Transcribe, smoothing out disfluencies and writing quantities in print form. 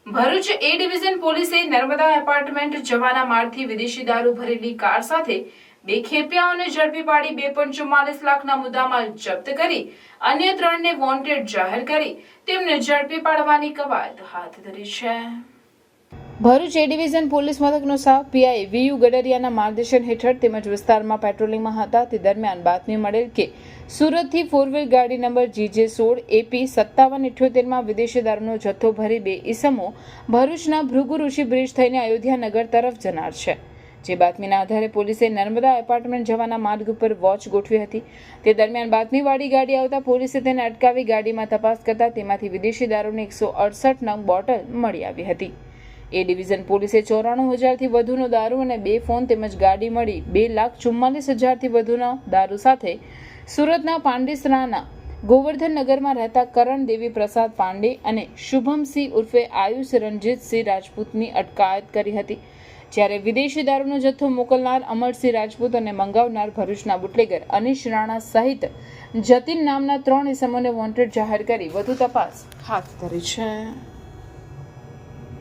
Bharuch A division પોલીસે Narmada apartment જવાના માર્ગથી વિદેશી દારૂ ભરેલી કાર સાથે બે ખેપિયાઓને ઝડપી પાડી 2.44 લાખના મુદ્દામાલ જપ્ત કરી અન્ય 3ને વોન્ટેડ જાહેર કરી તેમને ઝડપી પાડવાની કવાયત હાથ ધરી છે। ભરૂચ એ ડિવિઝન પોલીસ મથકનો સ્ટાફ પીઆઈ વીયુ ગડરિયાના માર્ગદર્શન હેઠળ તેમજ વિસ્તારમાં પેટ્રોલિંગમાં હતા તે દરમિયાન બાતમી મળેલ કે સુરતથી 4 વ્હીલ ગાડી નંબર GJ16 AP 5778માં વિદેશી દારૂનો જથ્થો ભરી બે ઈસમો ભરૂચના ભૃગુ ઋષિ બ્રિજ થઈને અયોધ્યા નગર તરફ જનાર છે। જે બાતમીના આધારે પોલીસે નર્મદા એપાર્ટમેન્ટ જવાના માર્ગ ઉપર વોચ ગોઠવી હતી। તે દરમિયાન બાતમીવાળી ગાડી આવતા પોલીસે તેને અટકાવી ગાડીમાં તપાસ કરતા તેમાંથી વિદેશી દારૂની 168 નંગ બોટલ મળી આવી હતી। એ ડિવિઝન પોલીસે 94,000થી વધુનો દારૂ અને 2 ફોન તેમજ ગાડી મળી 2,44,000થી વધુનો દારૂ સાથે સુરતના પાંડેસરાના ગોવર્ધન નગરમાં રહેતા કરણ દેવી પ્રસાદ પાંડે અને શુભમસિંહ ઉર્ફે આયુષ રણજીતસિંહ રાજપૂતની અટકાયત કરી હતી। જ્યારે વિદેશી દારૂનો જથ્થો મોકલનાર અમરસિંહ રાજપૂત અને મંગાવનાર ભરૂચના બુટલેગર અનીશ રાણા સહિત જતીન નામના 3 ઇસમોને વોન્ટેડ જાહેર કરી વધુ તપાસ હાથ ધરી છે।